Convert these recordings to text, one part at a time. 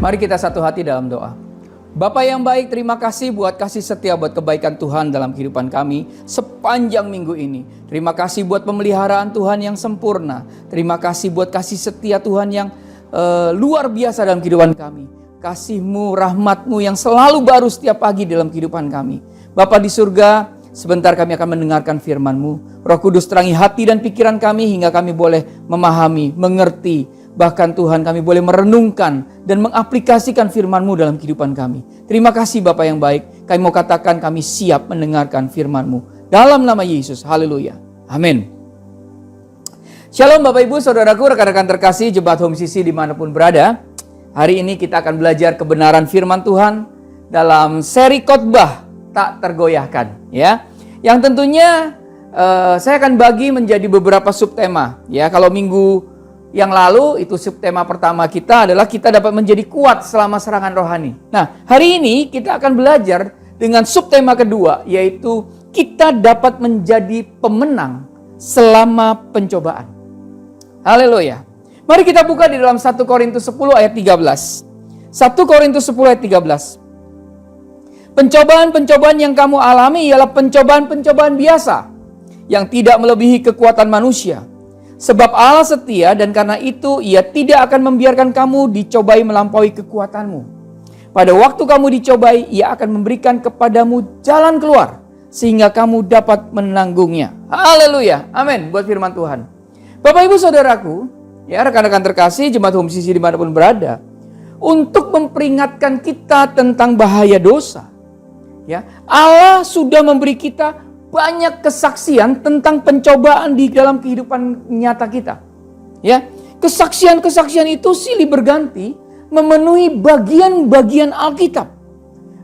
Mari kita satu hati dalam doa. Bapa yang baik, terima kasih buat kasih setia, buat kebaikan Tuhan dalam kehidupan kami sepanjang minggu ini. Terima kasih buat pemeliharaan Tuhan yang sempurna. Terima kasih buat kasih setia Tuhan yang luar biasa dalam kehidupan kami. Kasih-Mu, rahmat-Mu yang selalu baru setiap pagi dalam kehidupan kami. Bapa di surga, sebentar kami akan mendengarkan firman-Mu. Roh Kudus terangi hati dan pikiran kami hingga kami boleh memahami, mengerti. Bahkan Tuhan kami boleh merenungkan dan mengaplikasikan firman-Mu dalam kehidupan kami. Terima kasih Bapa yang baik. Kami mau katakan kami siap mendengarkan firman-Mu. Dalam nama Yesus, haleluya. Amin. Shalom Bapak Ibu, Saudaraku, rekan-rekan terkasih, Jemaat Home CC dimanapun berada. Hari ini kita akan belajar kebenaran firman Tuhan dalam seri khotbah tak tergoyahkan. Ya, yang tentunya saya akan bagi menjadi beberapa subtema. Ya, kalau minggu yang lalu itu subtema pertama kita adalah kita dapat menjadi kuat selama serangan rohani. Nah, hari ini kita akan belajar dengan subtema kedua, yaitu kita dapat menjadi pemenang selama pencobaan. Haleluya. Mari kita buka di dalam 1 Korintus 10 ayat 13. 1 Korintus 10 ayat 13. Pencobaan-pencobaan yang kamu alami ialah pencobaan-pencobaan biasa yang tidak melebihi kekuatan manusia. Sebab Allah setia dan karena itu Ia tidak akan membiarkan kamu dicobai melampaui kekuatanmu. Pada waktu kamu dicobai, Ia akan memberikan kepadamu jalan keluar sehingga kamu dapat menanggungnya. Haleluya. Amin. Buat firman Tuhan. Bapak Ibu Saudaraku, ya rekan-rekan terkasih, Jemaat Home CC dimanapun berada, untuk memperingatkan kita tentang bahaya dosa. Ya, Allah sudah memberi kita banyak kesaksian tentang pencobaan di dalam kehidupan nyata kita. Ya, kesaksian-kesaksian itu silih berganti memenuhi bagian-bagian Alkitab.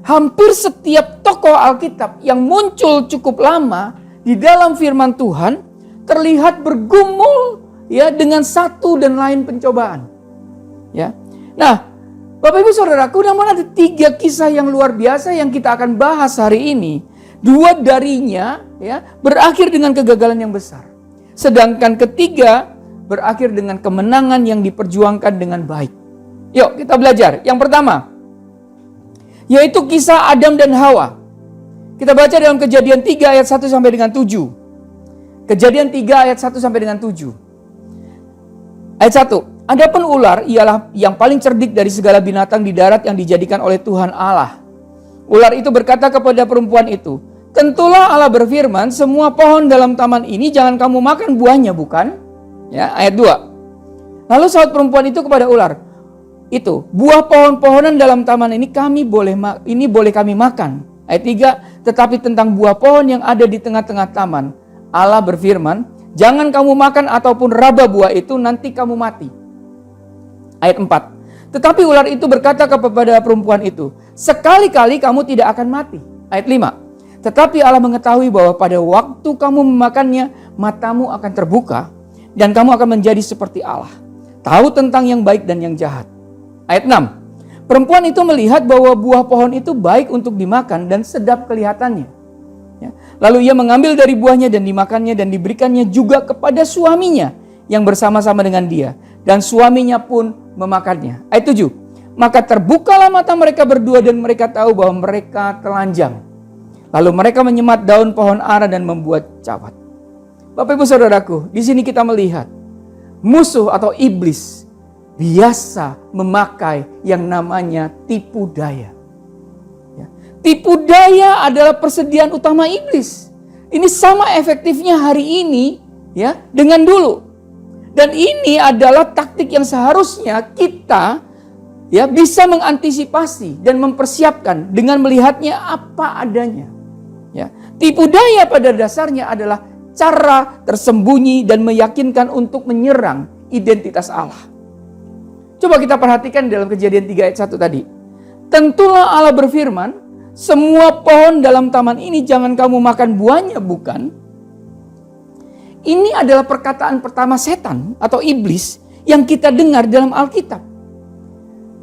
Hampir setiap tokoh Alkitab yang muncul cukup lama di dalam firman Tuhan terlihat bergumul ya dengan satu dan lain pencobaan. Ya. Nah, Bapak Ibu Saudaraku, namun ada 3 kisah yang luar biasa yang kita akan bahas hari ini. 2 darinya ya berakhir dengan kegagalan yang besar. Sedangkan ketiga berakhir dengan kemenangan yang diperjuangkan dengan baik. Yuk kita belajar. Yang pertama, yaitu kisah Adam dan Hawa. Kita baca dalam Kejadian 3 ayat 1 sampai dengan 7. Kejadian 3 ayat 1 sampai dengan 7. Ayat 1. Adapun ular ialah yang paling cerdik dari segala binatang di darat yang dijadikan oleh Tuhan Allah. Ular itu berkata kepada perempuan itu, "Tentulah Allah berfirman, semua pohon dalam taman ini jangan kamu makan buahnya, bukan?" Ya, ayat 2. Lalu sahabat perempuan itu kepada ular, "Itu, buah pohon-pohonan dalam taman ini boleh kami makan." Ayat 3, tetapi tentang buah pohon yang ada di tengah-tengah taman, Allah berfirman, "Jangan kamu makan ataupun raba buah itu, nanti kamu mati." Ayat 4. Tetapi ular itu berkata kepada perempuan itu, "Sekali-kali kamu tidak akan mati." Ayat 5. Tetapi Allah mengetahui bahwa pada waktu kamu memakannya, matamu akan terbuka dan kamu akan menjadi seperti Allah, tahu tentang yang baik dan yang jahat. Ayat 6. Perempuan itu melihat bahwa buah pohon itu baik untuk dimakan dan sedap kelihatannya. Ya. Lalu ia mengambil dari buahnya dan dimakannya dan diberikannya juga kepada suaminya yang bersama-sama dengan dia. Dan suaminya pun memakannya. Ayat 7. Maka terbukalah mata mereka berdua dan mereka tahu bahwa mereka telanjang. Lalu mereka menyemat daun pohon ara dan membuat cawat. Bapak Ibu Saudaraku, di sini kita melihat musuh atau iblis biasa memakai yang namanya tipu daya. Ya. Tipu daya adalah persediaan utama iblis. Ini sama efektifnya hari ini ya dengan dulu. Dan ini adalah taktik yang seharusnya kita ya bisa mengantisipasi dan mempersiapkan dengan melihatnya apa adanya. Ya, tipu daya pada dasarnya adalah cara tersembunyi dan meyakinkan untuk menyerang identitas Allah. Coba kita perhatikan dalam Kejadian 3 ayat 1 tadi. Tentulah Allah berfirman, "Semua pohon dalam taman ini jangan kamu makan buahnya, bukan?" Ini adalah perkataan pertama setan atau iblis yang kita dengar dalam Alkitab.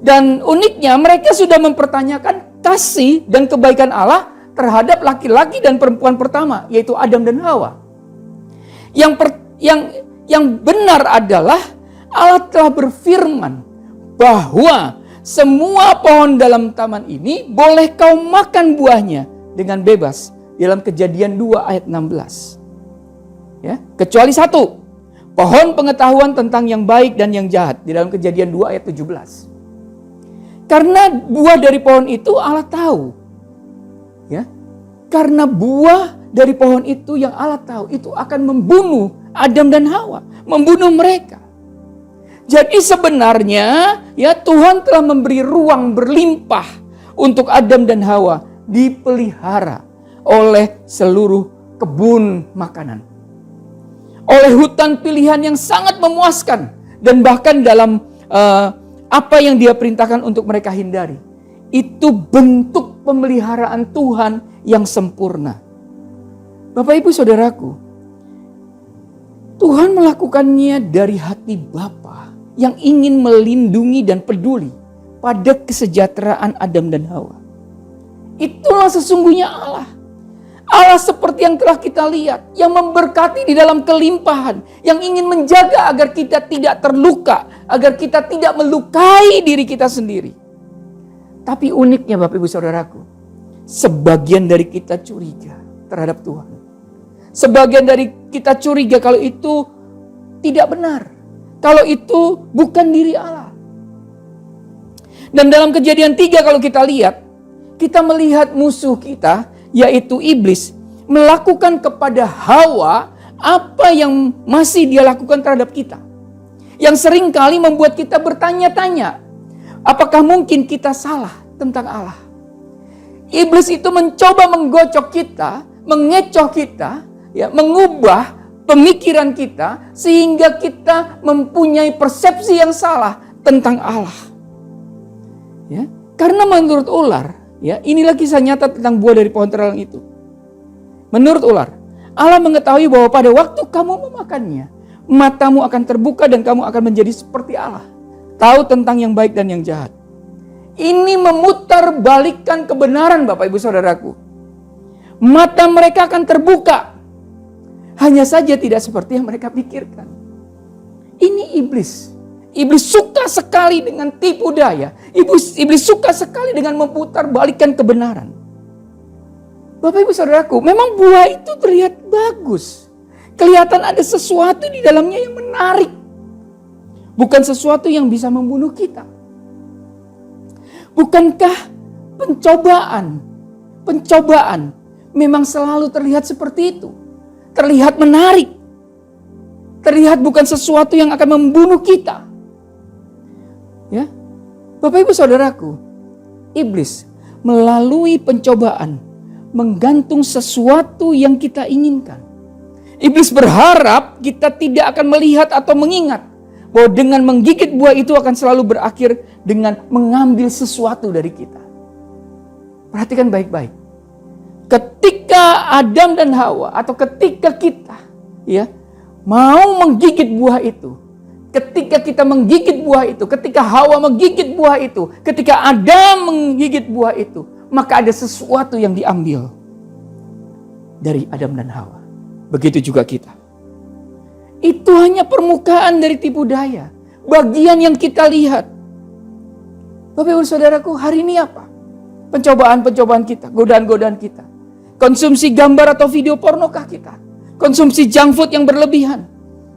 Dan uniknya mereka sudah mempertanyakan kasih dan kebaikan Allah terhadap laki-laki dan perempuan pertama, yaitu Adam dan Hawa. Yang benar adalah Allah telah berfirman bahwa semua pohon dalam taman ini boleh kau makan buahnya dengan bebas. Dalam Kejadian 2 ayat 16. Ya, kecuali satu, pohon pengetahuan tentang yang baik dan yang jahat. Di dalam Kejadian 2 ayat 17. Karena buah dari pohon itu Allah tahu. Ya, karena buah dari pohon itu yang Allah tahu itu akan membunuh Adam dan Hawa, membunuh mereka. Jadi sebenarnya ya Tuhan telah memberi ruang berlimpah untuk Adam dan Hawa dipelihara oleh seluruh kebun makanan. Oleh hutan pilihan yang sangat memuaskan dan bahkan dalam apa yang Dia perintahkan untuk mereka hindari. Itu bentuk pemeliharaan Tuhan yang sempurna. Bapak Ibu Saudaraku, Tuhan melakukannya dari hati Bapa yang ingin melindungi dan peduli pada kesejahteraan Adam dan Hawa. Itulah sesungguhnya Allah. Allah seperti yang telah kita lihat, yang memberkati di dalam kelimpahan, yang ingin menjaga agar kita tidak terluka, agar kita tidak melukai diri kita sendiri. Tapi uniknya Bapak Ibu Saudaraku, sebagian dari kita curiga terhadap Tuhan. Sebagian dari kita curiga kalau itu tidak benar. Kalau itu bukan diri Allah. Dan dalam Kejadian 3 kalau kita lihat, kita melihat musuh kita, yaitu iblis, melakukan kepada Hawa apa yang masih dia lakukan terhadap kita. Yang seringkali membuat kita bertanya-tanya, apakah mungkin kita salah tentang Allah? Iblis itu mencoba menggocok kita, mengecoh kita, ya, mengubah pemikiran kita sehingga kita mempunyai persepsi yang salah tentang Allah. Ya, karena menurut ular, ya, inilah kisah nyata tentang buah dari pohon terlarang itu. Menurut ular, Allah mengetahui bahwa pada waktu kamu memakannya, matamu akan terbuka dan kamu akan menjadi seperti Allah, tahu tentang yang baik dan yang jahat. Ini memutarbalikkan kebenaran Bapak Ibu Saudaraku. Mata mereka akan terbuka. Hanya saja tidak seperti yang mereka pikirkan. Ini iblis. Iblis suka sekali dengan tipu daya. Iblis suka sekali dengan memutarbalikkan kebenaran. Bapak Ibu Saudaraku, memang buah itu terlihat bagus. Kelihatan ada sesuatu di dalamnya yang menarik. Bukan sesuatu yang bisa membunuh kita. Bukankah pencobaan memang selalu terlihat seperti itu? Terlihat menarik. Terlihat bukan sesuatu yang akan membunuh kita. Ya, Bapak Ibu Saudaraku, iblis melalui pencobaan menggantung sesuatu yang kita inginkan. Iblis berharap kita tidak akan melihat atau mengingat bahwa dengan menggigit buah itu akan selalu berakhir dengan mengambil sesuatu dari kita. Perhatikan baik-baik. Ketika Adam dan Hawa atau ketika kita ya mau menggigit buah itu, ketika kita menggigit buah itu, ketika Hawa menggigit buah itu, ketika Adam menggigit buah itu, maka ada sesuatu yang diambil dari Adam dan Hawa. Begitu juga kita. Itu hanya permukaan dari tipu daya, bagian yang kita lihat. Bapak Ibu Saudaraku, hari ini apa? Pencobaan-pencobaan kita, godaan-godaan kita. Konsumsi gambar atau video pornokah kita? Konsumsi junk food yang berlebihan?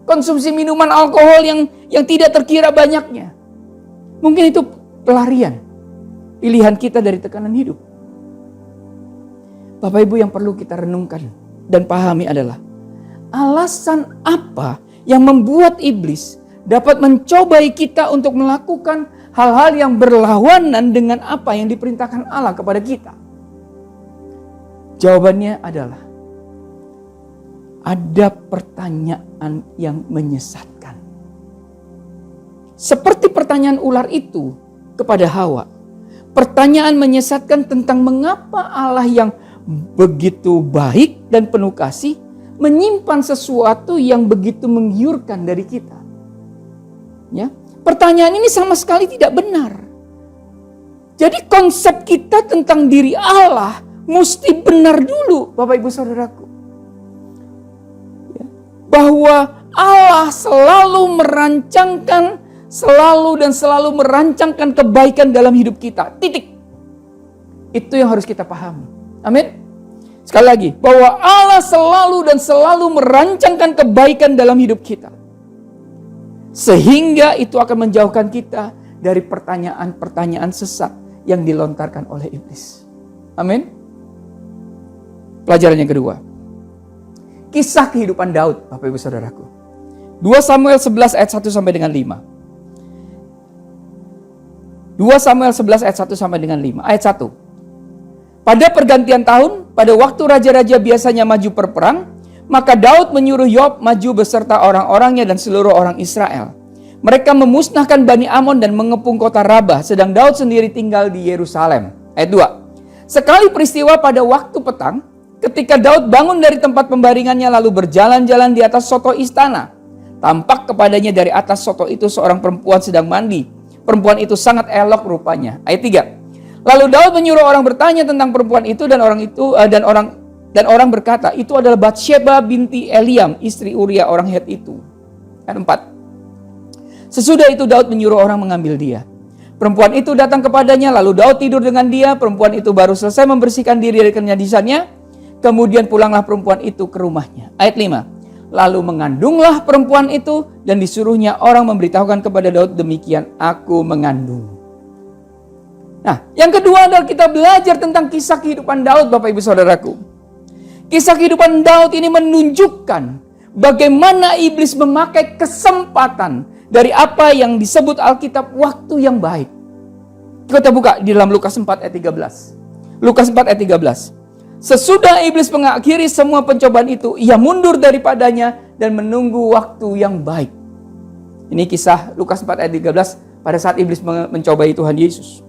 Konsumsi minuman alkohol yang tidak terkira banyaknya? Mungkin itu pelarian, pilihan kita dari tekanan hidup. Bapak Ibu, yang perlu kita renungkan dan pahami adalah alasan apa yang membuat iblis dapat mencobai kita untuk melakukan hal-hal yang berlawanan dengan apa yang diperintahkan Allah kepada kita. Jawabannya adalah ada pertanyaan yang menyesatkan. Seperti pertanyaan ular itu kepada Hawa. Pertanyaan menyesatkan tentang mengapa Allah yang begitu baik dan penuh kasih menyimpan sesuatu yang begitu menggiurkan dari kita. Ya, pertanyaan ini sama sekali tidak benar. Jadi konsep kita tentang diri Allah mesti benar dulu, Bapak Ibu Saudaraku. Ya, bahwa Allah selalu merancangkan selalu dan selalu merancangkan kebaikan dalam hidup kita. Titik. Itu yang harus kita pahami. Amin. Sekali lagi, bahwa Allah selalu dan selalu merancangkan kebaikan dalam hidup kita. Sehingga itu akan menjauhkan kita dari pertanyaan-pertanyaan sesat yang dilontarkan oleh iblis. Amin. Pelajaran yang kedua. Kisah kehidupan Daud, Bapak Ibu Saudaraku. 2 Samuel 11 ayat 1 sampai dengan 5. 2 Samuel 11 ayat 1 sampai dengan 5. Ayat 1. Pada pergantian tahun, pada waktu raja-raja biasanya maju berperang, maka Daud menyuruh Yoab maju beserta orang-orangnya dan seluruh orang Israel. Mereka memusnahkan Bani Amon dan mengepung kota Rabah, sedang Daud sendiri tinggal di Yerusalem. Ayat 2. Sekali peristiwa pada waktu petang, ketika Daud bangun dari tempat pembaringannya lalu berjalan-jalan di atas soto istana, tampak kepadanya dari atas soto itu seorang perempuan sedang mandi. Perempuan itu sangat elok rupanya. Ayat 3. Lalu Daud menyuruh orang bertanya tentang perempuan itu dan orang berkata, itu adalah Batsyeba binti Eliam, istri Uria orang Het itu. Ayat 4. Sesudah itu Daud menyuruh orang mengambil dia. Perempuan itu datang kepadanya, lalu Daud tidur dengan dia. Perempuan itu baru selesai membersihkan diri dari kenyajisannya. Kemudian pulanglah perempuan itu ke rumahnya. Ayat 5. Lalu mengandunglah perempuan itu dan disuruhnya orang memberitahukan kepada Daud, demikian aku mengandung. Nah, yang kedua adalah kita belajar tentang kisah kehidupan Daud, Bapak Ibu Saudaraku. Kisah kehidupan Daud ini menunjukkan bagaimana iblis memakai kesempatan dari apa yang disebut Alkitab waktu yang baik. Kita buka di dalam Lukas 4 ayat 13. Lukas 4 ayat 13. Sesudah iblis mengakhiri semua pencobaan itu, ia mundur daripadanya dan menunggu waktu yang baik. Ini kisah Lukas 4 ayat 13 pada saat iblis mencobai Tuhan Yesus.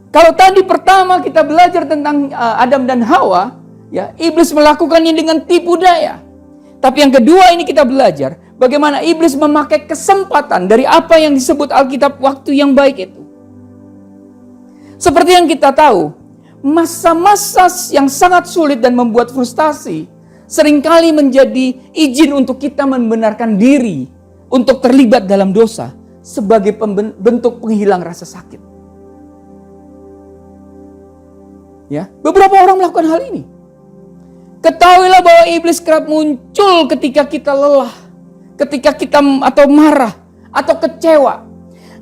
Kalau tadi pertama kita belajar tentang Adam dan Hawa, ya, iblis melakukannya dengan tipu daya. Tapi yang kedua ini kita belajar bagaimana iblis memakai kesempatan dari apa yang disebut Alkitab waktu yang baik itu. Seperti yang kita tahu, masa-masa yang sangat sulit dan membuat frustasi seringkali menjadi izin untuk kita membenarkan diri untuk terlibat dalam dosa sebagai bentuk penghilang rasa sakit. Ya, beberapa orang melakukan hal ini. Ketahuilah bahwa iblis kerap muncul ketika kita lelah, ketika kita atau marah, atau kecewa,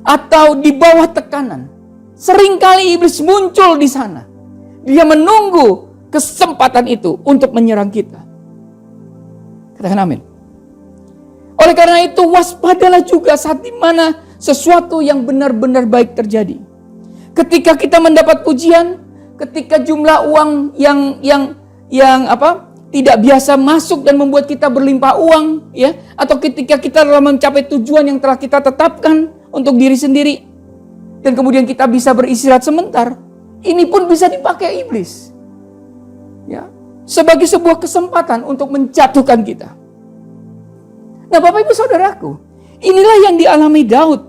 atau di bawah tekanan. Seringkali iblis muncul di sana. Dia menunggu kesempatan itu untuk menyerang kita. Katakan amin. Oleh karena itu waspadalah juga saat dimana sesuatu yang benar-benar baik terjadi. Ketika kita mendapat pujian, ketika jumlah uang yang tidak biasa masuk dan membuat kita berlimpah uang, ya, atau ketika kita telah mencapai tujuan yang telah kita tetapkan untuk diri sendiri, dan kemudian kita bisa beristirahat sebentar, ini pun bisa dipakai iblis, ya, sebagai sebuah kesempatan untuk menjatuhkan kita. Nah, Bapak Ibu Saudaraku, inilah yang dialami Daud.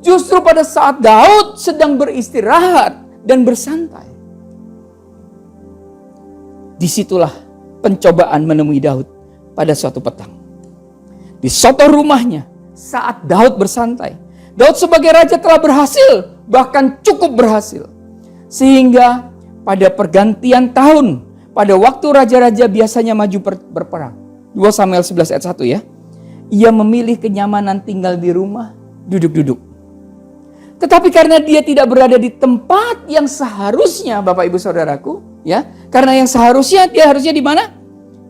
Justru pada saat Daud sedang beristirahat dan bersantai, disitulah pencobaan menemui Daud pada suatu petang. Di soto rumahnya saat Daud bersantai. Daud sebagai raja telah berhasil, bahkan cukup berhasil. Sehingga pada pergantian tahun, pada waktu raja-raja biasanya maju berperang. 2 Samuel 11 ayat 1 ya. Ia memilih kenyamanan tinggal di rumah, duduk-duduk. Tetapi karena dia tidak berada di tempat yang seharusnya, Bapak Ibu Saudaraku, ya, karena yang seharusnya dia harusnya di mana?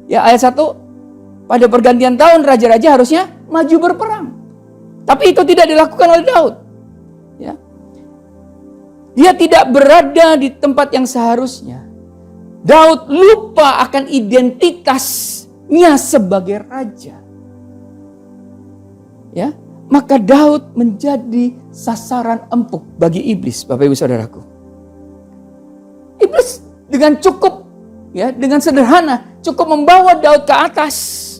Ya, ayat 1, pada pergantian tahun raja-raja harusnya maju berperang. Tapi itu tidak dilakukan oleh Daud. Ya. Dia tidak berada di tempat yang seharusnya. Daud lupa akan identitasnya sebagai raja. Ya, maka Daud menjadi sasaran empuk bagi iblis, Bapak Ibu Saudaraku. Iblis dengan cukup, ya, dengan sederhana cukup membawa Daud ke atas.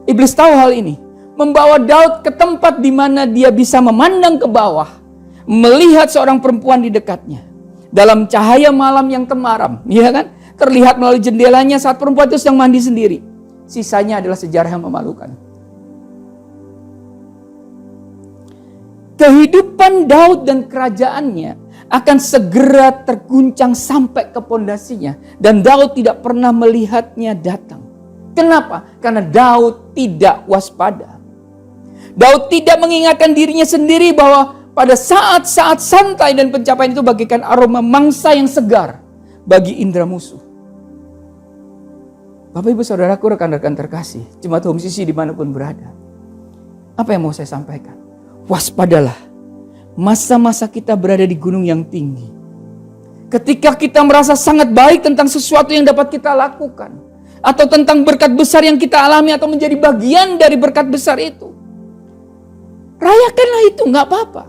Iblis tahu hal ini, membawa Daud ke tempat di mana dia bisa memandang ke bawah, melihat seorang perempuan di dekatnya dalam cahaya malam yang temaram, ya kan? Terlihat melalui jendelanya saat perempuan itu sedang mandi sendiri. Sisanya adalah sejarah yang memalukan. kehidupan Daud dan kerajaannya akan segera terguncang sampai ke pondasinya. Dan Daud tidak pernah melihatnya datang. Kenapa? Karena Daud tidak waspada. Daud tidak mengingatkan dirinya sendiri bahwa pada saat-saat santai dan pencapaian itu bagaikan aroma mangsa yang segar bagi indera musuh. Bapak ibu saudaraku, rekan-rekan terkasih, jemaat Home CC dimanapun berada. Apa yang mau saya sampaikan? Waspadalah. Masa-masa kita berada di gunung yang tinggi. Ketika kita merasa sangat baik tentang sesuatu yang dapat kita lakukan. Atau tentang berkat besar yang kita alami atau menjadi bagian dari berkat besar itu. Rayakanlah itu, gak apa-apa.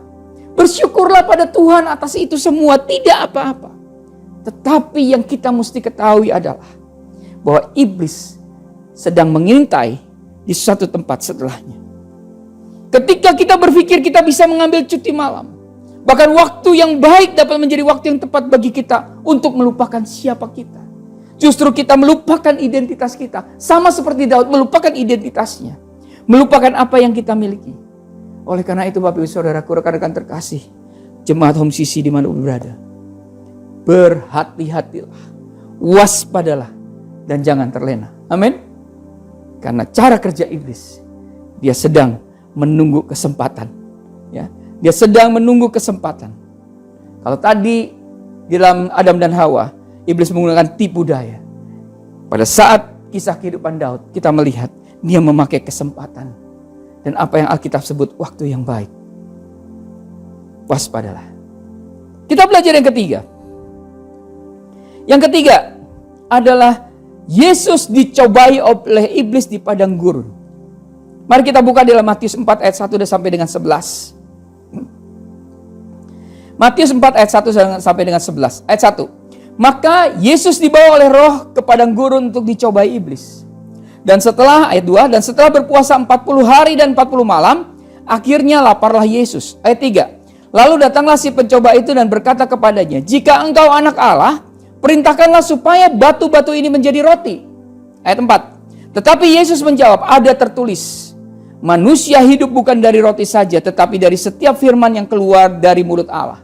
Bersyukurlah pada Tuhan atas itu semua, tidak apa-apa. Tetapi yang kita mesti ketahui adalah bahwa iblis sedang mengintai di suatu tempat setelahnya. Ketika kita berpikir kita bisa mengambil cuti malam, bahkan waktu yang baik dapat menjadi waktu yang tepat bagi kita untuk melupakan siapa kita. Justru kita melupakan identitas kita. Sama seperti Daud melupakan identitasnya. Melupakan apa yang kita miliki. Oleh karena itu Bapak Ibu Saudaraku, rekan-rekan terkasih, jemaat Home CC di mana berada, berhati-hatilah, waspadalah, dan jangan terlena. Amin. Karena cara kerja iblis, dia sedang menunggu kesempatan. Ya, dia sedang menunggu kesempatan. Kalau tadi di dalam Adam dan Hawa, iblis menggunakan tipu daya. Pada saat kisah kehidupan Daud, kita melihat dia memakai kesempatan. Dan apa yang Alkitab sebut waktu yang baik. Waspadalah. Kita belajar yang ketiga. Yang ketiga adalah Yesus dicobai oleh iblis di padang gurun. Mari kita buka dalam Matius 4 ayat 1 sampai dengan 11. Matius 4 ayat 1 sampai dengan 11. Ayat 1. Maka Yesus dibawa oleh Roh ke padang gurun untuk dicobai iblis. Dan setelah, ayat 2, dan setelah berpuasa 40 hari dan 40 malam, akhirnya laparlah Yesus. Ayat 3. Lalu datanglah si pencoba itu dan berkata kepadanya, jika engkau anak Allah, perintahkanlah supaya batu-batu ini menjadi roti. Ayat 4. Tetapi Yesus menjawab, ada tertulis, manusia hidup bukan dari roti saja, tetapi dari setiap firman yang keluar dari mulut Allah.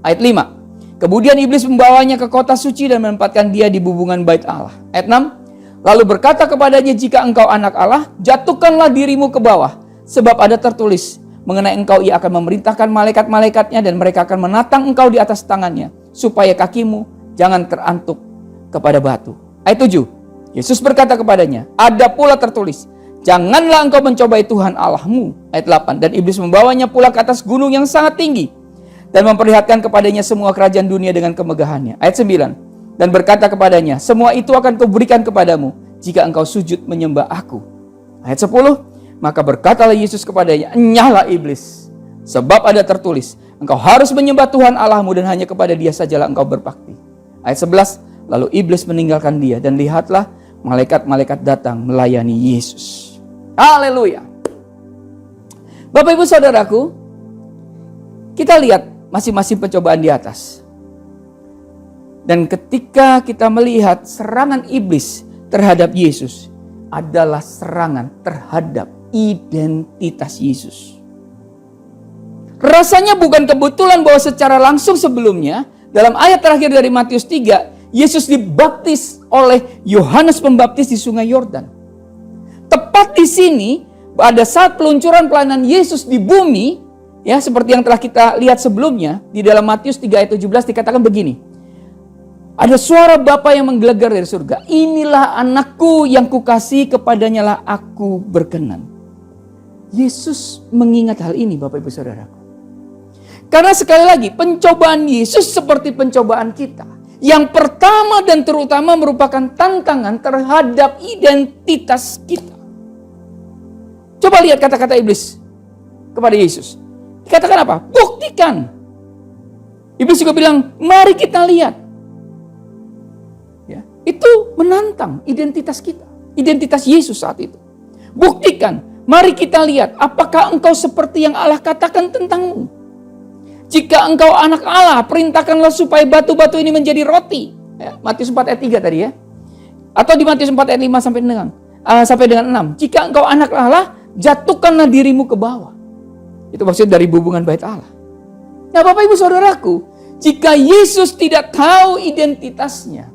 Ayat 5. Kemudian iblis membawanya ke kota suci dan menempatkan dia di bubungan bait Allah. Ayat 6. Lalu berkata kepadanya, jika engkau anak Allah, jatuhkanlah dirimu ke bawah. Sebab ada tertulis, mengenai engkau ia akan memerintahkan malaikat-malaikatnya dan mereka akan menatang engkau di atas tangannya. Supaya kakimu jangan terantuk kepada batu. Ayat 7. Yesus berkata kepadanya, ada pula tertulis, janganlah engkau mencobai Tuhan Allahmu. Ayat 8. Dan iblis membawanya pula ke atas gunung yang sangat tinggi. Dan memperlihatkan kepadanya semua kerajaan dunia dengan kemegahannya. Ayat 9. Dan berkata kepadanya, semua itu akan kuberikan kepadamu jika engkau sujud menyembah aku. Ayat 10. Maka berkatalah Yesus kepadanya, enyahlah iblis. Sebab ada tertulis, engkau harus menyembah Tuhan Allahmu dan hanya kepada dia sajalah engkau berbakti. Ayat 11. Lalu iblis meninggalkan dia dan lihatlah malaikat-malaikat datang melayani Yesus. Haleluya. Bapak ibu saudaraku, kita lihat masing-masing pencobaan di atas. Dan ketika kita melihat serangan iblis terhadap Yesus adalah serangan terhadap identitas Yesus. Rasanya bukan kebetulan bahwa secara langsung sebelumnya dalam ayat terakhir dari Matius 3, Yesus dibaptis oleh Yohanes Pembaptis di Sungai Yordan. Tepat di sini pada saat peluncuran pelayanan Yesus di bumi, ya seperti yang telah kita lihat sebelumnya di dalam Matius 3 ayat 17 dikatakan begini. Ada suara Bapa yang menggelegar dari surga. Inilah anakku yang kukasihi, kepadanya lah aku berkenan. Yesus mengingat hal ini Bapak Ibu Saudaraku. Karena sekali lagi pencobaan Yesus seperti pencobaan kita. Yang pertama dan terutama merupakan tantangan terhadap identitas kita. Coba lihat kata-kata iblis kepada Yesus. Dikatakan apa? Buktikan. Iblis juga bilang, mari kita lihat. Itu menantang identitas kita. Identitas Yesus saat itu. Buktikan. Mari kita lihat. Apakah engkau seperti yang Allah katakan tentangmu. Jika engkau anak Allah, perintahkanlah supaya batu-batu ini menjadi roti. Ya, Matius 4 ayat 3 tadi ya. Atau di Matius 4 ayat 5 sampai dengan 6. Jika engkau anak Allah, jatuhkanlah dirimu ke bawah. Itu maksudnya dari hubungan bait Allah. Nah Bapak Ibu Saudaraku, jika Yesus tidak tahu identitasnya,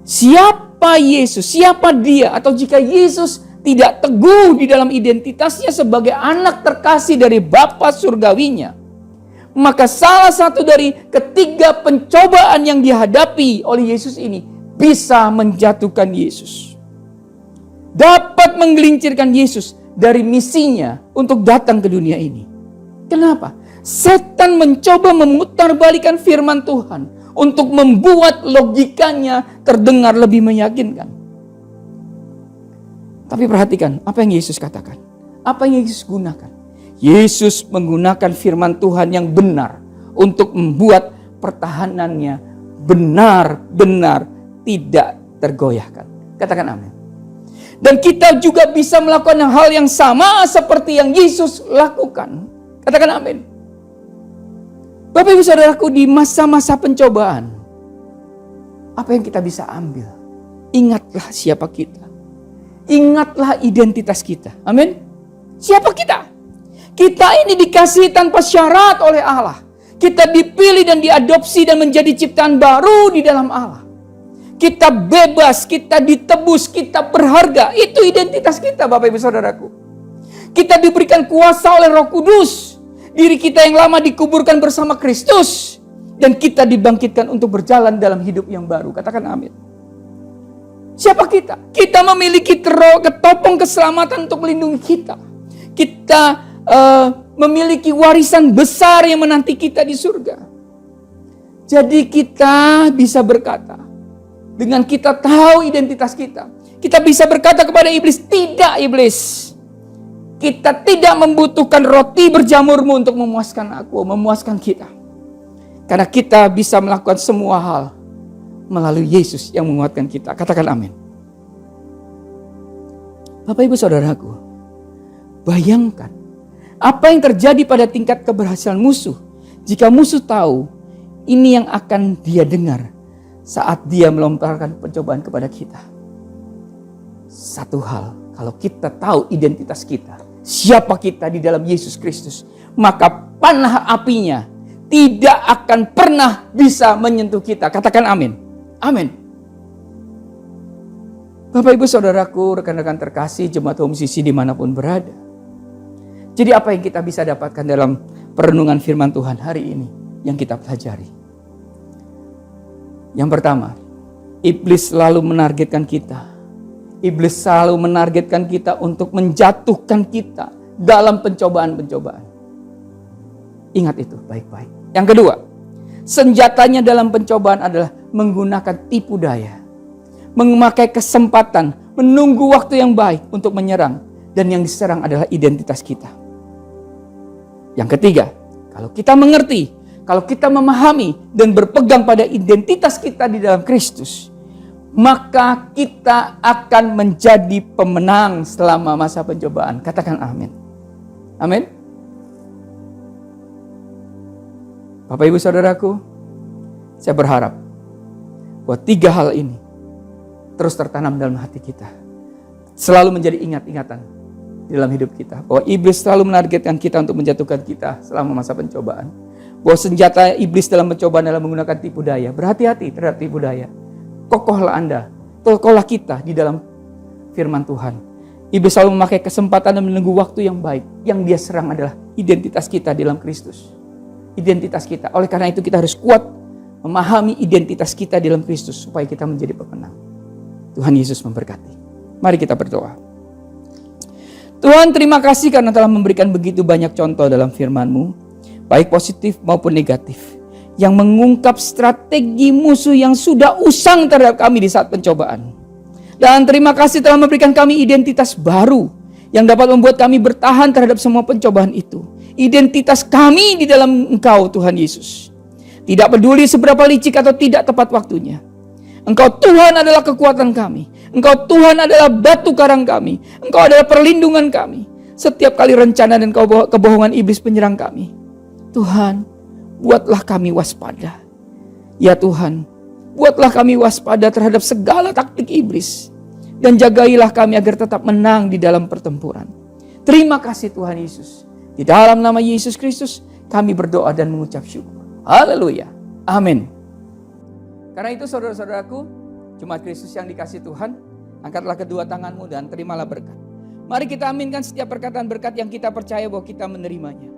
siapa Yesus, siapa dia, atau jika Yesus tidak teguh di dalam identitasnya sebagai anak terkasih dari Bapa surgawinya, maka salah satu dari ketiga pencobaan yang dihadapi oleh Yesus ini bisa menjatuhkan Yesus. Dapat menggelincirkan Yesus dari misinya untuk datang ke dunia ini. Kenapa? Setan mencoba memutarbalikkan firman Tuhan untuk membuat logikanya terdengar lebih meyakinkan. Tapi perhatikan apa yang Yesus katakan. Apa yang Yesus gunakan. Yesus menggunakan firman Tuhan yang benar untuk membuat pertahanannya benar-benar tidak tergoyahkan. Katakan amin. Dan kita juga bisa melakukan hal yang sama seperti yang Yesus lakukan. Katakan amin. Bapak Ibu Saudaraku, di masa-masa pencobaan, apa yang kita bisa ambil? Ingatlah siapa kita. Ingatlah identitas kita. Amin. Siapa kita? Kita ini dikasihi tanpa syarat oleh Allah. Kita dipilih dan diadopsi dan menjadi ciptaan baru di dalam Allah. Kita bebas, kita ditebus, kita berharga. Itu identitas kita Bapak Ibu Saudaraku. Kita diberikan kuasa oleh Roh Kudus. Diri kita yang lama dikuburkan bersama Kristus. Dan kita dibangkitkan untuk berjalan dalam hidup yang baru. Katakan amin. Siapa kita? Kita memiliki ketopong keselamatan untuk melindungi kita. Kita memiliki warisan besar yang menanti kita di surga. Jadi kita bisa berkata, dengan kita tahu identitas kita, kita bisa berkata kepada iblis, tidak iblis. Kita tidak membutuhkan roti berjamurmu untuk memuaskan aku, memuaskan kita. Karena kita bisa melakukan semua hal melalui Yesus yang menguatkan kita. Katakan amin. Bapak Ibu Saudaraku, bayangkan apa yang terjadi pada tingkat keberhasilan musuh jika musuh tahu ini yang akan dia dengar saat dia melontarkan pencobaan kepada kita. Satu hal, kalau kita tahu identitas kita, siapa kita di dalam Yesus Kristus, maka panah apinya tidak akan pernah bisa menyentuh kita. Katakan amin. Amin. Bapak Ibu Saudaraku, rekan-rekan terkasih, jemaat Home CC dimanapun berada. Jadi apa yang kita bisa dapatkan dalam perenungan firman Tuhan hari ini yang kita pelajari? Yang pertama, iblis selalu menargetkan kita. Iblis selalu menargetkan kita untuk menjatuhkan kita dalam pencobaan-pencobaan. Ingat itu baik-baik. Yang kedua, senjatanya dalam pencobaan adalah menggunakan tipu daya. Memakai kesempatan, menunggu waktu yang baik untuk menyerang. Dan yang diserang adalah identitas kita. Yang ketiga, kalau kita mengerti, kalau kita memahami dan berpegang pada identitas kita di dalam Kristus, maka kita akan menjadi pemenang selama masa pencobaan. Katakan amin. Amin. Bapak Ibu Saudaraku, saya berharap bahwa 3 hal ini terus tertanam dalam hati kita. Selalu menjadi ingat-ingatan dalam hidup kita. Bahwa iblis selalu menargetkan kita untuk menjatuhkan kita selama masa pencobaan. Bahwa senjata iblis dalam pencobaan adalah menggunakan tipu daya. Berhati-hati terhadap tipu daya. Kokohlah Anda, kokohlah kita di dalam firman Tuhan. Iblis selalu memakai kesempatan dan menunggu waktu yang baik. Yang dia serang adalah identitas kita dalam Kristus. Identitas kita. Oleh karena itu kita harus kuat memahami identitas kita dalam Kristus supaya kita menjadi pemenang. Tuhan Yesus memberkati. Mari kita berdoa. Tuhan, terima kasih karena telah memberikan begitu banyak contoh dalam firman-Mu, baik positif maupun negatif, yang mengungkap strategi musuh yang sudah usang terhadap kami di saat pencobaan. Dan terima kasih telah memberikan kami identitas baru yang dapat membuat kami bertahan terhadap semua pencobaan itu. Identitas kami di dalam Engkau, Tuhan Yesus. Tidak peduli seberapa licik atau tidak tepat waktunya. Engkau Tuhan adalah kekuatan kami. Engkau Tuhan adalah batu karang kami. Engkau adalah perlindungan kami. Setiap kali rencana dan kebohongan iblis penyerang kami, Tuhan, buatlah kami waspada. Ya Tuhan, buatlah kami waspada terhadap segala taktik iblis. Dan jagailah kami agar tetap menang di dalam pertempuran. Terima kasih Tuhan Yesus. Di dalam nama Yesus Kristus kami berdoa dan mengucap syukur. Haleluya. Amin. Karena itu saudara-saudaraku, jemaat Kristus yang dikasihi Tuhan, angkatlah kedua tanganmu dan terimalah berkat. Mari kita aminkan setiap perkataan berkat yang kita percaya bahwa kita menerimanya.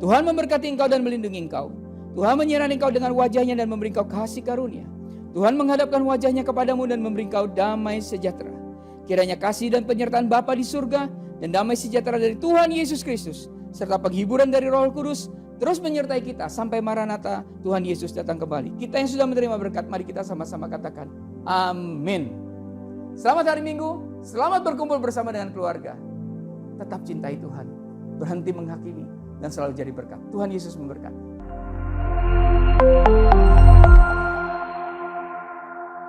Tuhan memberkati engkau dan melindungi engkau. Tuhan menyertai engkau dengan wajahnya dan memberi engkau kasih karunia. Tuhan menghadapkan wajahnya kepadamu dan memberi engkau damai sejahtera. Kiranya kasih dan penyertaan Bapa di surga dan damai sejahtera dari Tuhan Yesus Kristus serta penghiburan dari Roh Kudus terus menyertai kita sampai Maranatha Tuhan Yesus datang kembali. Kita yang sudah menerima berkat, mari kita sama-sama katakan amin. Selamat hari Minggu, selamat berkumpul bersama dengan keluarga. Tetap cintai Tuhan, berhenti menghakimi dan selalu jadi berkat. Tuhan Yesus memberkati.